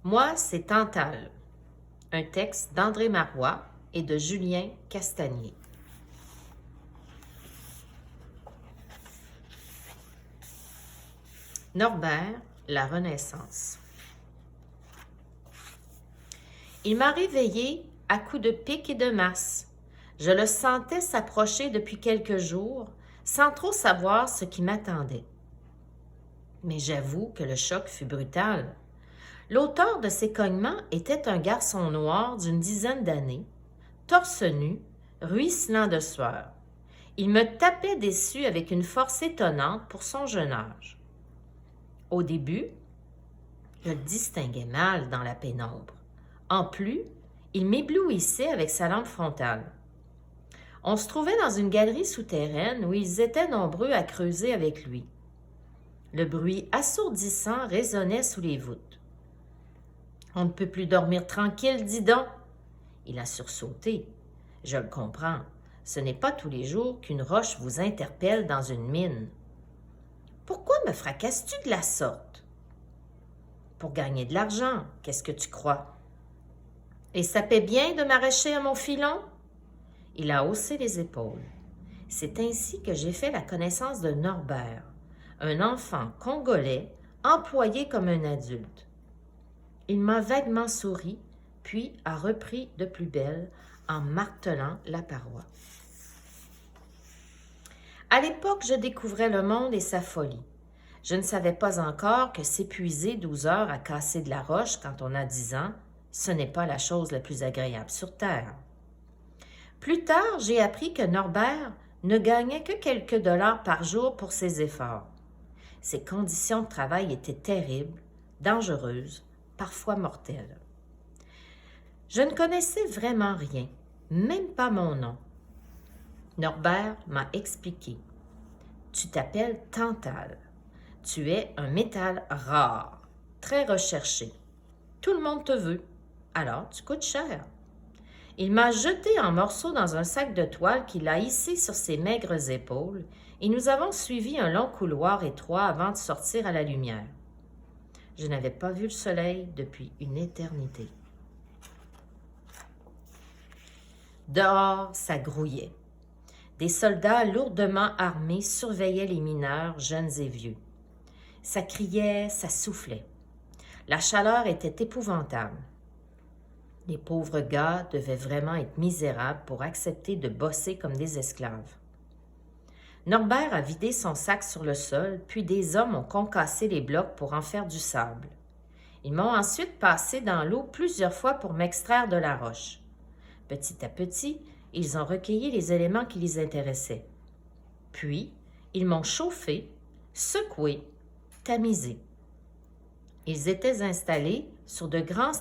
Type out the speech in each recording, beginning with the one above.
Moi, c'est Tantale, un texte d'André Marois et de Julien Castagnier. Norbert, la Renaissance. Il m'a réveillé à coups de pic et de masse. Je le sentais s'approcher depuis quelques jours, sans trop savoir ce qui m'attendait. Mais j'avoue que le choc fut brutal. L'auteur de ces cognements était un garçon noir d'une dizaine d'années, torse nu, ruisselant de sueur. Il me tapait dessus avec une force étonnante pour son jeune âge. Au début, je le distinguais mal dans la pénombre. En plus, il m'éblouissait avec sa lampe frontale. On se trouvait dans une galerie souterraine où ils étaient nombreux à creuser avec lui. Le bruit assourdissant résonnait sous les voûtes. « On ne peut plus dormir tranquille, dis donc! » Il a sursauté. Je le comprends. Ce n'est pas tous les jours qu'une roche vous interpelle dans une mine. « Pourquoi me fracasses-tu de la sorte? »« Pour gagner de l'argent, qu'est-ce que tu crois? »« Et ça paie bien de m'arracher à mon filon? » Il a haussé les épaules. C'est ainsi que j'ai fait la connaissance de Norbert, un enfant congolais employé comme un adulte. Il m'a vaguement souri, puis a repris de plus belle en martelant la paroi. À l'époque, je découvrais le monde et sa folie. Je ne savais pas encore que s'épuiser 12 heures à casser de la roche quand on a 10 ans, ce n'est pas la chose la plus agréable sur Terre. Plus tard, j'ai appris que Norbert ne gagnait que quelques dollars par jour pour ses efforts. Ses conditions de travail étaient terribles, dangereuses, parfois mortelles. Je ne connaissais vraiment rien, même pas mon nom. Norbert m'a expliqué. « Tu t'appelles Tantale. Tu es un métal rare, très recherché. Tout le monde te veut, alors tu coûtes cher. » Il m'a jeté en morceaux dans un sac de toile qu'il a hissé sur ses maigres épaules et nous avons suivi un long couloir étroit avant de sortir à la lumière. Je n'avais pas vu le soleil depuis une éternité. Dehors, ça grouillait. Des soldats lourdement armés surveillaient les mineurs, jeunes et vieux. Ça criait, ça soufflait. La chaleur était épouvantable. Les pauvres gars devaient vraiment être misérables pour accepter de bosser comme des esclaves. Norbert a vidé son sac sur le sol, puis des hommes ont concassé les blocs pour en faire du sable. Ils m'ont ensuite passé dans l'eau plusieurs fois pour m'extraire de la roche. Petit à petit, ils ont recueilli les éléments qui les intéressaient. Puis, ils m'ont chauffé, secoué, tamisé. Ils étaient installés sur de grandes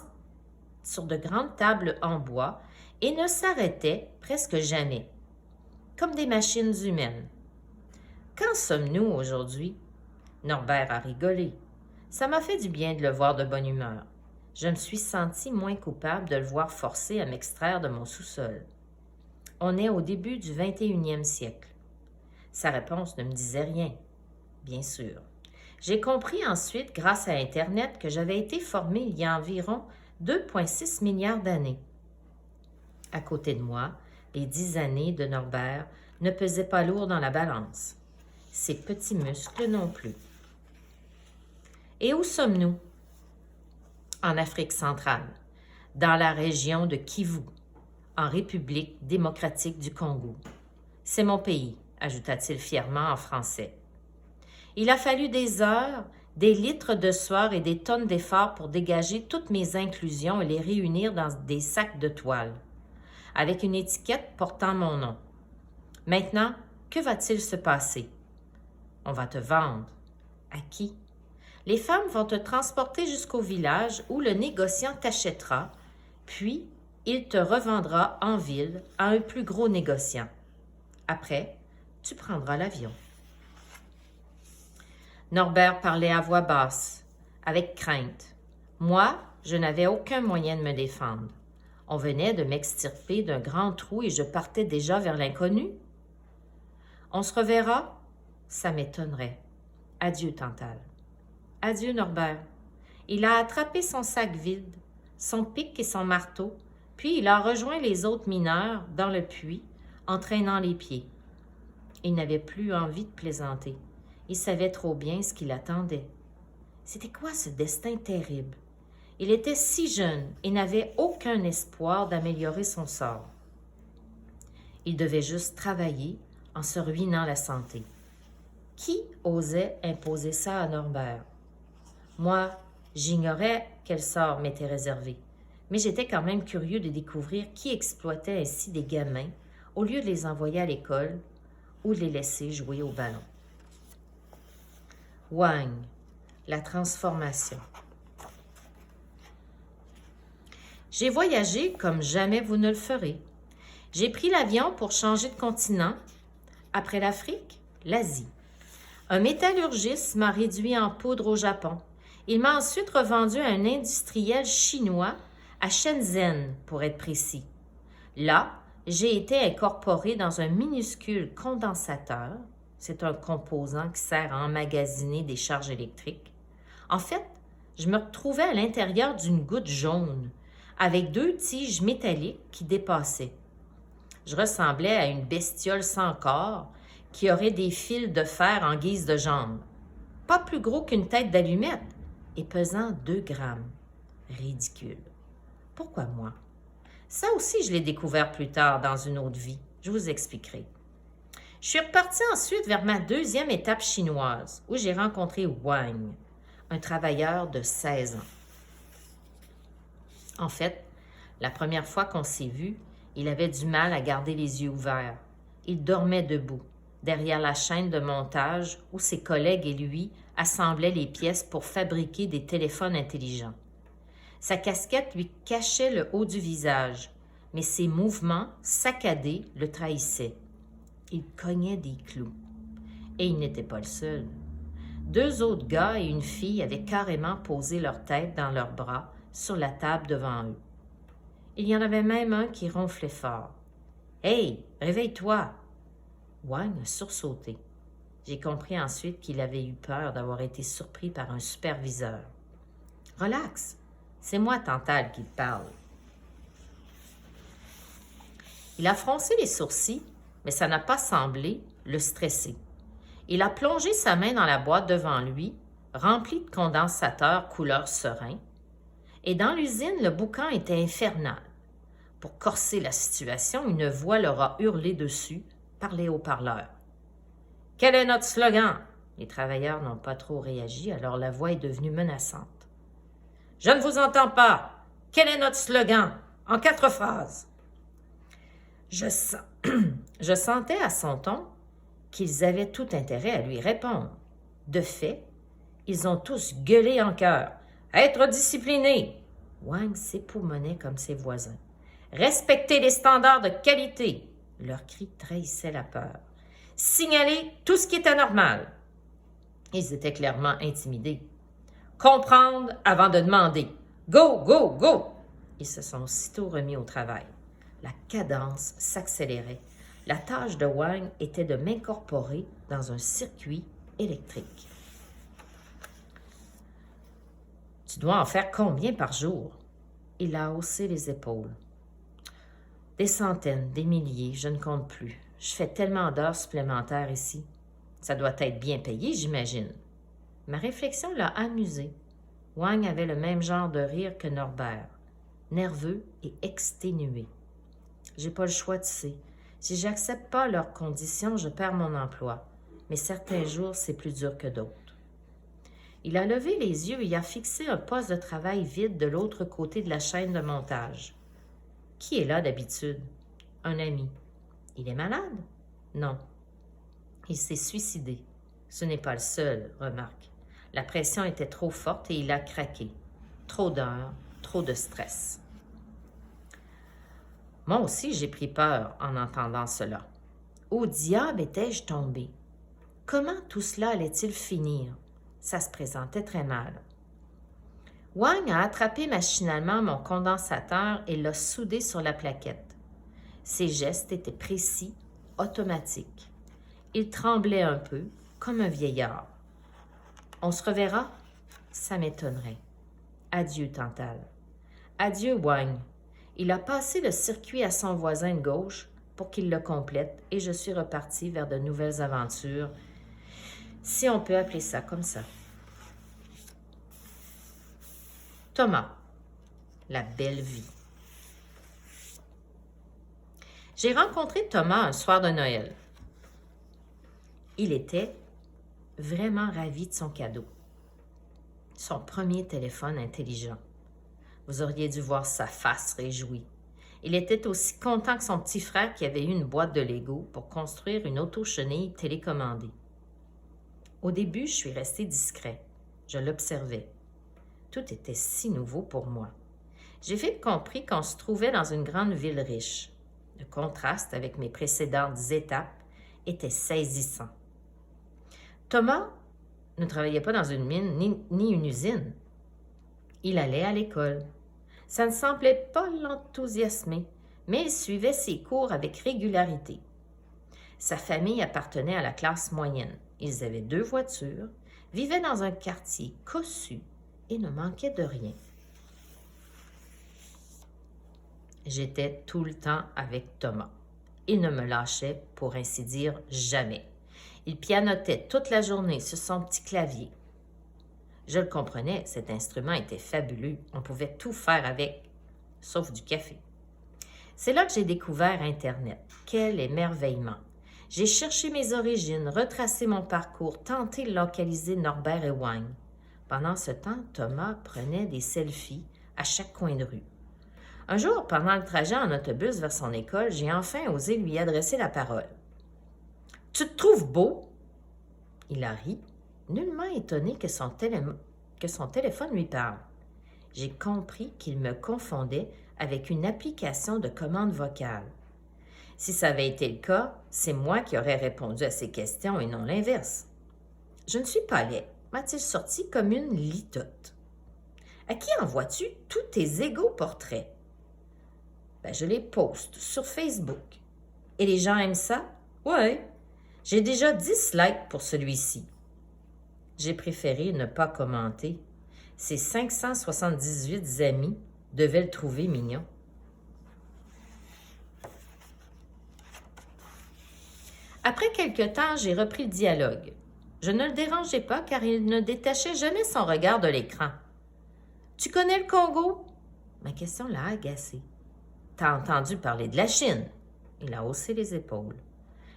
tables en bois et ne s'arrêtaient presque jamais, comme des machines humaines. Qu'en sommes-nous aujourd'hui? Norbert a rigolé. Ça m'a fait du bien de le voir de bonne humeur. Je me suis sentie moins coupable de le voir forcé à m'extraire de mon sous-sol. On est au début du 21e siècle. Sa réponse ne me disait rien, bien sûr. J'ai compris ensuite, grâce à Internet, que j'avais été formée il y a environ 2,6 milliards d'années. À côté de moi, les 10 années de Norbert ne pesaient pas lourd dans la balance. Ses petits muscles non plus. Et où sommes-nous? En Afrique centrale, dans la région de Kivu, en République démocratique du Congo. C'est mon pays, ajouta-t-il fièrement en français. Il a fallu des heures, des litres de sueur et des tonnes d'efforts pour dégager toutes mes inclusions et les réunir dans des sacs de toile, avec une étiquette portant mon nom. Maintenant, que va-t-il se passer? On va te vendre. À qui? Les femmes vont te transporter jusqu'au village où le négociant t'achètera, puis il te revendra en ville à un plus gros négociant. Après, tu prendras l'avion. Norbert parlait à voix basse, avec crainte. Moi, je n'avais aucun moyen de me défendre. On venait de m'extirper d'un grand trou et je partais déjà vers l'inconnu. On se reverra? Ça m'étonnerait. Adieu, Tantale. Adieu, Norbert. Il a attrapé son sac vide, son pic et son marteau, puis il a rejoint les autres mineurs dans le puits, en traînant les pieds. Il n'avait plus envie de plaisanter. Il savait trop bien ce qui l'attendait. C'était quoi ce destin terrible? Il était si jeune et n'avait aucun espoir d'améliorer son sort. Il devait juste travailler en se ruinant la santé. Qui osait imposer ça à Norbert? Moi, j'ignorais quel sort m'était réservé, mais j'étais quand même curieux de découvrir qui exploitait ainsi des gamins au lieu de les envoyer à l'école ou de les laisser jouer au ballon. Wang, la transformation. J'ai voyagé comme jamais vous ne le ferez. J'ai pris l'avion pour changer de continent. Après l'Afrique, l'Asie. Un métallurgiste m'a réduit en poudre au Japon. Il m'a ensuite revendu à un industriel chinois à Shenzhen, pour être précis. Là, j'ai été incorporé dans un minuscule condensateur. C'est un composant qui sert à emmagasiner des charges électriques. En fait, je me retrouvais à l'intérieur d'une goutte jaune, avec 2 tiges métalliques qui dépassaient. Je ressemblais à une bestiole sans corps qui aurait des fils de fer en guise de jambes. Pas plus gros qu'une tête d'allumette et pesant 2 grammes. Ridicule. Pourquoi moi? Ça aussi, je l'ai découvert plus tard dans une autre vie. Je vous expliquerai. Je suis repartie ensuite vers ma 2e étape chinoise, où j'ai rencontré Wang, un travailleur de 16 ans. En fait, la première fois qu'on s'est vu, il avait du mal à garder les yeux ouverts. Il dormait debout, derrière la chaîne de montage où ses collègues et lui assemblaient les pièces pour fabriquer des téléphones intelligents. Sa casquette lui cachait le haut du visage, mais ses mouvements saccadés le trahissaient. Il cognait des clous. Et il n'était pas le seul. 2 autres gars et une fille avaient carrément posé leur tête dans leurs bras sur la table devant eux. Il y en avait même un qui ronflait fort. « Hey, réveille-toi! » Wang a sursauté. J'ai compris ensuite qu'il avait eu peur d'avoir été surpris par un superviseur. « Relax, c'est moi, Tantal, qui te parle. » Il a froncé les sourcils, mais ça n'a pas semblé le stresser. Il a plongé sa main dans la boîte devant lui, remplie de condensateurs couleur serein, et dans l'usine, le boucan était infernal. Pour corser la situation, une voix leur a hurlé dessus par les haut-parleurs. « Quel est notre slogan? » Les travailleurs n'ont pas trop réagi, alors la voix est devenue menaçante. « Je ne vous entends pas. Quel est notre slogan? En 4 phrases. » Je sentais à son ton qu'ils avaient tout intérêt à lui répondre. De fait, ils ont tous gueulé en chœur. « Être discipliné! » Wang s'époumonnait comme ses voisins. « Respecter les standards de qualité! » Leurs cris trahissaient la peur. « Signaler tout ce qui est anormal! » Ils étaient clairement intimidés. « Comprendre avant de demander! Go, go, go! » Ils se sont aussitôt remis au travail. La cadence s'accélérait. La tâche de Wang était de m'incorporer dans un circuit électrique. « Tu dois en faire combien par jour? » Il a haussé les épaules. « Des centaines, des milliers, je ne compte plus. Je fais tellement d'heures supplémentaires ici. Ça doit être bien payé, j'imagine. » Ma réflexion l'a amusé. Wang avait le même genre de rire que Norbert, nerveux et exténué. J'ai pas le choix, tu sais. Si j'accepte pas leurs conditions, je perds mon emploi. Mais certains jours, c'est plus dur que d'autres. Il a levé les yeux et a fixé un poste de travail vide de l'autre côté de la chaîne de montage. Qui est là d'habitude? Un ami. Il est malade? Non. Il s'est suicidé. Ce n'est pas le seul, remarque. La pression était trop forte et il a craqué. Trop d'heures, trop de stress. Moi aussi, j'ai pris peur en entendant cela. Au diable étais-je tombé? Comment tout cela allait-il finir? Ça se présentait très mal. Wang a attrapé machinalement mon condensateur et l'a soudé sur la plaquette. Ses gestes étaient précis, automatiques. Il tremblait un peu, comme un vieillard. On se reverra? Ça m'étonnerait. Adieu, Tantale. Adieu, Wang. Il a passé le circuit à son voisin de gauche pour qu'il le complète et je suis repartie vers de nouvelles aventures, si on peut appeler ça comme ça. Thomas, la belle vie. J'ai rencontré Thomas un soir de Noël. Il était vraiment ravi de son cadeau. Son premier téléphone intelligent. Vous auriez dû voir sa face réjouie. Il était aussi content que son petit frère qui avait eu une boîte de Lego pour construire une auto-chenille télécommandée. Au début, je suis restée discret. Je l'observais. Tout était si nouveau pour moi. J'ai vite compris qu'on se trouvait dans une grande ville riche. Le contraste avec mes précédentes étapes était saisissant. Thomas ne travaillait pas dans une mine ni une usine. Il allait à l'école. Ça ne semblait pas l'enthousiasmer, mais il suivait ses cours avec régularité. Sa famille appartenait à la classe moyenne. Ils avaient 2 voitures, vivaient dans un quartier cossu et ne manquaient de rien. J'étais tout le temps avec Thomas. Il ne me lâchait, pour ainsi dire, jamais. Il pianotait toute la journée sur son petit clavier. Je le comprenais, cet instrument était fabuleux. On pouvait tout faire avec, sauf du café. C'est là que j'ai découvert Internet. Quel émerveillement! J'ai cherché mes origines, retracé mon parcours, tenté de localiser Norbert et Wang. Pendant ce temps, Thomas prenait des selfies à chaque coin de rue. Un jour, pendant le trajet en autobus vers son école, j'ai enfin osé lui adresser la parole. « Tu te trouves beau? » Il a ri, nullement étonné que son téléphone lui parle. J'ai compris qu'il me confondait avec une application de commande vocale. Si ça avait été le cas, c'est moi qui aurais répondu à ses questions et non l'inverse. Je ne suis pas laid, m'a-t-il sorti comme une litote. À qui envoies-tu tous tes égaux portraits? Je les poste sur Facebook. Et les gens aiment ça? Ouais. J'ai déjà 10 likes pour celui-ci. J'ai préféré ne pas commenter. Ses 578 amis devaient le trouver mignon. Après quelque temps, j'ai repris le dialogue. Je ne le dérangeais pas car il ne détachait jamais son regard de l'écran. « Tu connais le Congo? » Ma question l'a agacé. « T'as entendu parler de la Chine? » Il a haussé les épaules.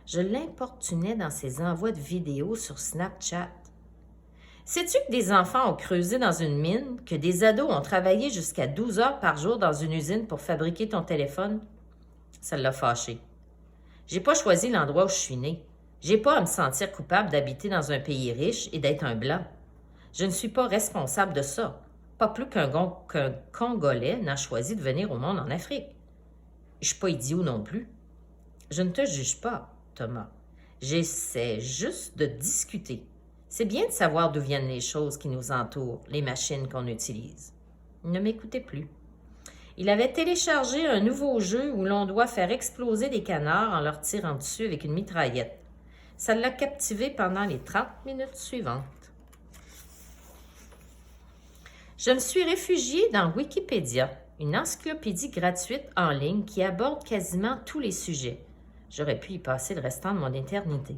Je l'importunais dans ses envois de vidéos sur Snapchat. « Sais-tu que des enfants ont creusé dans une mine, que des ados ont travaillé jusqu'à 12 heures par jour dans une usine pour fabriquer ton téléphone? » Ça l'a fâché. J'ai pas choisi l'endroit où je suis né. J'ai pas à me sentir coupable d'habiter dans un pays riche et d'être un blanc. Je ne suis pas responsable de ça. Pas plus qu'un Congolais n'a choisi de venir au monde en Afrique. Je suis pas idiot non plus. Je ne te juge pas, Thomas. J'essaie juste de discuter. C'est bien de savoir d'où viennent les choses qui nous entourent, les machines qu'on utilise. Il ne m'écoutait plus. Il avait téléchargé un nouveau jeu où l'on doit faire exploser des canards en leur tirant dessus avec une mitraillette. Ça l'a captivé pendant les 30 minutes suivantes. Je me suis réfugiée dans Wikipédia, une encyclopédie gratuite en ligne qui aborde quasiment tous les sujets. J'aurais pu y passer le restant de mon éternité.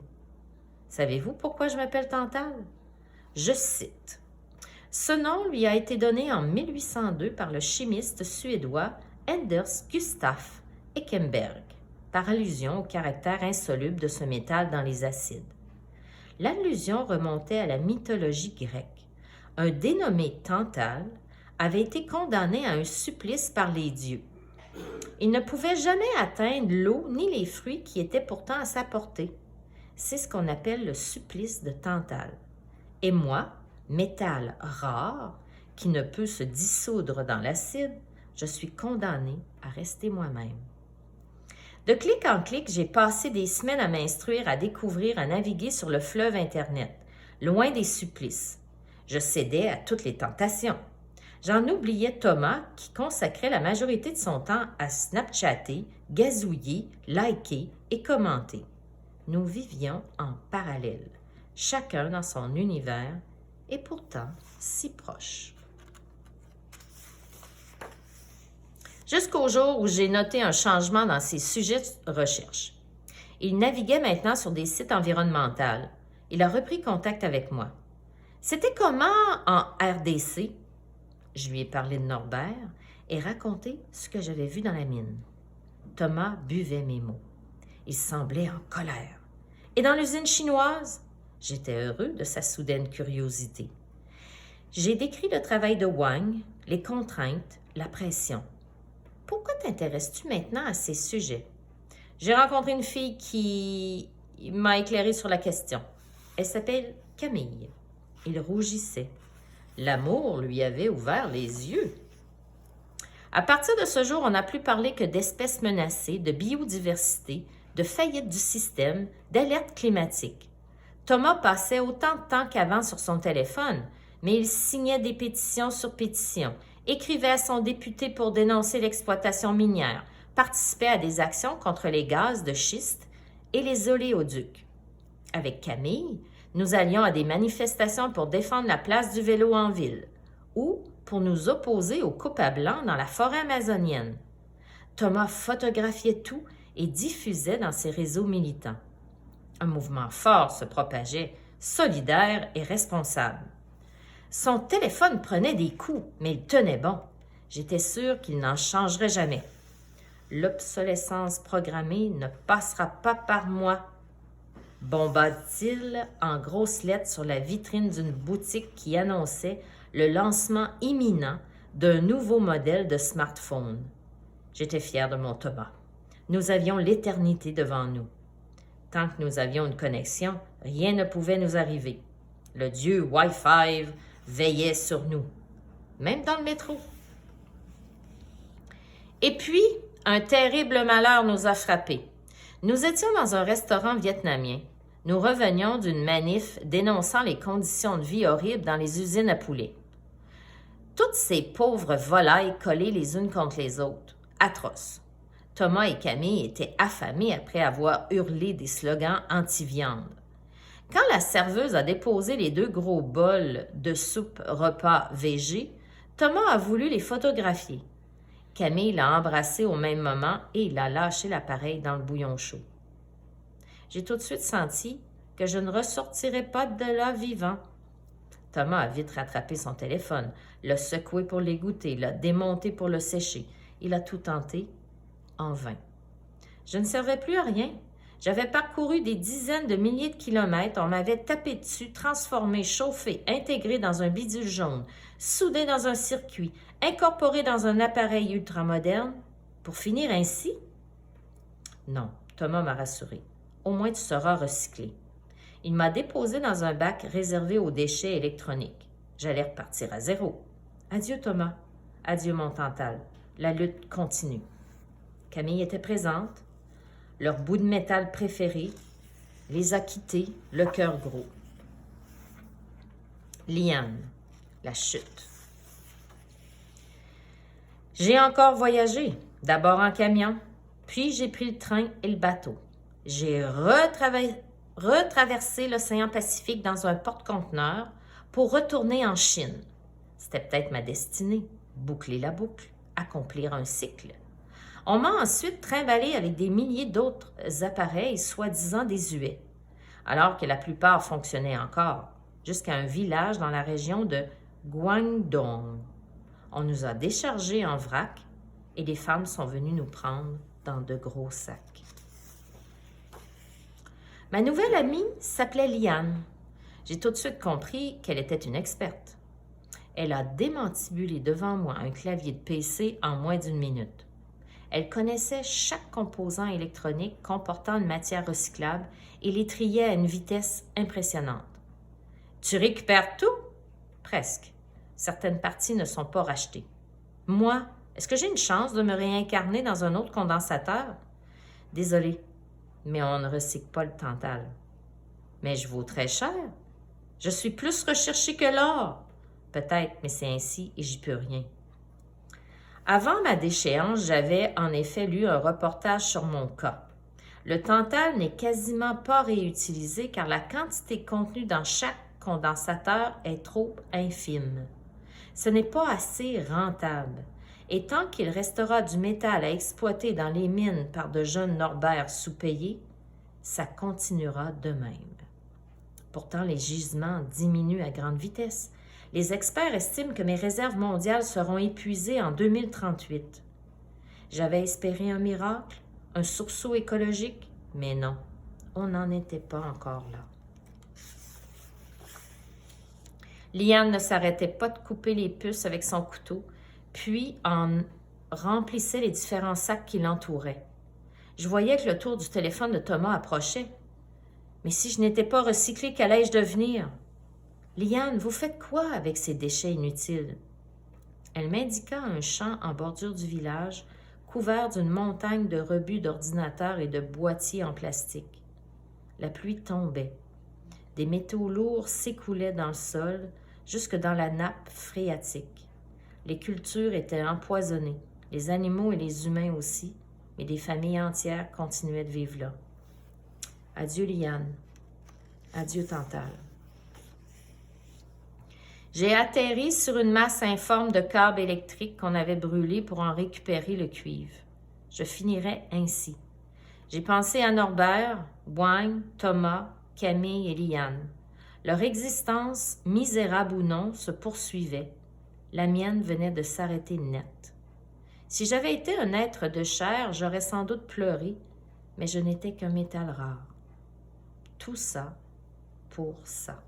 Savez-vous pourquoi je m'appelle Tantale? Je cite. Ce nom lui a été donné en 1802 par le chimiste suédois Anders Gustaf Eckenberg, par allusion au caractère insoluble de ce métal dans les acides. L'allusion remontait à la mythologie grecque. Un dénommé Tantale avait été condamné à un supplice par les dieux. Il ne pouvait jamais atteindre l'eau ni les fruits qui étaient pourtant à sa portée. C'est ce qu'on appelle le supplice de Tantale. Et moi, métal rare, qui ne peut se dissoudre dans l'acide, je suis condamnée à rester moi-même. De clic en clic, j'ai passé des semaines à m'instruire, à découvrir, à naviguer sur le fleuve Internet, loin des supplices. Je cédais à toutes les tentations. J'en oubliais Thomas, qui consacrait la majorité de son temps à snapchatter, gazouiller, liker et commenter. Nous vivions en parallèle, chacun dans son univers, et pourtant si proches. Jusqu'au jour où j'ai noté un changement dans ses sujets de recherche. Il naviguait maintenant sur des sites environnementaux. Il a repris contact avec moi. C'était comment en RDC? Je lui ai parlé de Norbert et raconté ce que j'avais vu dans la mine. Thomas buvait mes mots. Il semblait en colère. Et dans l'usine chinoise? J'étais heureux de sa soudaine curiosité. J'ai décrit le travail de Wang, les contraintes, la pression. Pourquoi t'intéresses-tu maintenant à ces sujets? J'ai rencontré une fille qui m'a éclairé sur la question. Elle s'appelle Camille. Il rougissait. L'amour lui avait ouvert les yeux. À partir de ce jour, on n'a plus parlé que d'espèces menacées, de biodiversité, de faillite du système, d'alerte climatique. Thomas passait autant de temps qu'avant sur son téléphone, mais il signait des pétitions sur pétitions, écrivait à son député pour dénoncer l'exploitation minière, participait à des actions contre les gaz de schiste et les oléoducs. Avec Camille, nous allions à des manifestations pour défendre la place du vélo en ville ou pour nous opposer aux coupes à blanc dans la forêt amazonienne. Thomas photographiait tout et diffusait dans ses réseaux militants. Un mouvement fort se propageait, solidaire et responsable. Son téléphone prenait des coups, mais il tenait bon. J'étais sûre qu'il n'en changerait jamais. L'obsolescence programmée ne passera pas par moi, bomba-t-il en grosses lettres sur la vitrine d'une boutique qui annonçait le lancement imminent d'un nouveau modèle de smartphone. J'étais fière de mon Thomas. Nous avions l'éternité devant nous. Tant que nous avions une connexion, rien ne pouvait nous arriver. Le dieu Wi-Fi veillait sur nous, même dans le métro. Et puis, un terrible malheur nous a frappés. Nous étions dans un restaurant vietnamien. Nous revenions d'une manif dénonçant les conditions de vie horribles dans les usines à poulets. Toutes ces pauvres volailles collées les unes contre les autres. Atroce. Thomas et Camille étaient affamés après avoir hurlé des slogans anti-viande. Quand la serveuse a déposé les 2 gros bols de soupe repas végé, Thomas a voulu les photographier. Camille l'a embrassé au même moment et il a lâché l'appareil dans le bouillon chaud. J'ai tout de suite senti que je ne ressortirais pas de là vivant. Thomas a vite rattrapé son téléphone, l'a secoué pour l'égoutter, l'a démonté pour le sécher. Il a tout tenté, en vain. Je ne servais plus à rien. J'avais parcouru des dizaines de milliers de kilomètres, on m'avait tapé dessus, transformé, chauffé, intégré dans un bidule jaune, soudé dans un circuit, incorporé dans un appareil ultramoderne, pour finir ainsi? Non, Thomas m'a rassuré. Au moins tu seras recyclé. Il m'a déposé dans un bac réservé aux déchets électroniques. J'allais repartir à zéro. Adieu Thomas. Adieu mon Tantal. La lutte continue. Camille était présente. Leur bout de métal préféré les a quittés, le cœur gros. Liane, la chute. J'ai encore voyagé, d'abord en camion, puis j'ai pris le train et le bateau. J'ai retraversé l'océan Pacifique dans un porte-conteneurs pour retourner en Chine. C'était peut-être ma destinée, boucler la boucle, accomplir un cycle. On m'a ensuite trimballé avec des milliers d'autres appareils soi-disant désuets, alors que la plupart fonctionnaient encore, jusqu'à un village dans la région de Guangdong. On nous a déchargés en vrac et les femmes sont venues nous prendre dans de gros sacs. Ma nouvelle amie s'appelait Liane. J'ai tout de suite compris qu'elle était une experte. Elle a démantibulé devant moi un clavier de PC en moins d'1 minute. Elle connaissait chaque composant électronique comportant une matière recyclable et les triait à une vitesse impressionnante. Tu récupères tout? Presque. Certaines parties ne sont pas rachetées. Moi, est-ce que j'ai une chance de me réincarner dans un autre condensateur? Désolée, mais on ne recycle pas le Tantal. Mais je vaux très cher. Je suis plus recherchée que l'or. Peut-être, mais c'est ainsi et j'y peux rien. Avant ma déchéance, j'avais en effet lu un reportage sur mon cas. Le Tantal n'est quasiment pas réutilisé car la quantité contenue dans chaque condensateur est trop infime. Ce n'est pas assez rentable. Et tant qu'il restera du métal à exploiter dans les mines par de jeunes Norbert sous-payés, ça continuera de même. Pourtant, les gisements diminuent à grande vitesse. Les experts estiment que mes réserves mondiales seront épuisées en 2038. J'avais espéré un miracle, un sursaut écologique, mais non, on n'en était pas encore là. Liane ne s'arrêtait pas de couper les puces avec son couteau, puis en remplissait les différents sacs qui l'entouraient. Je voyais que le tour du téléphone de Thomas approchait. Mais si je n'étais pas recyclée, qu'allais-je devenir? Liane, vous faites quoi avec ces déchets inutiles? Elle m'indiqua un champ en bordure du village, couvert d'une montagne de rebuts d'ordinateurs et de boîtiers en plastique. La pluie tombait. Des métaux lourds s'écoulaient dans le sol, jusque dans la nappe phréatique. Les cultures étaient empoisonnées, les animaux et les humains aussi, mais des familles entières continuaient de vivre là. Adieu, Liane. Adieu, Tantale. J'ai atterri sur une masse informe de câbles électriques qu'on avait brûlés pour en récupérer le cuivre. Je finirais ainsi. J'ai pensé à Norbert, Boigne, Thomas, Camille et Liane. Leur existence, misérable ou non, se poursuivait. La mienne venait de s'arrêter net. Si j'avais été un être de chair, j'aurais sans doute pleuré, mais je n'étais qu'un métal rare. Tout ça pour ça.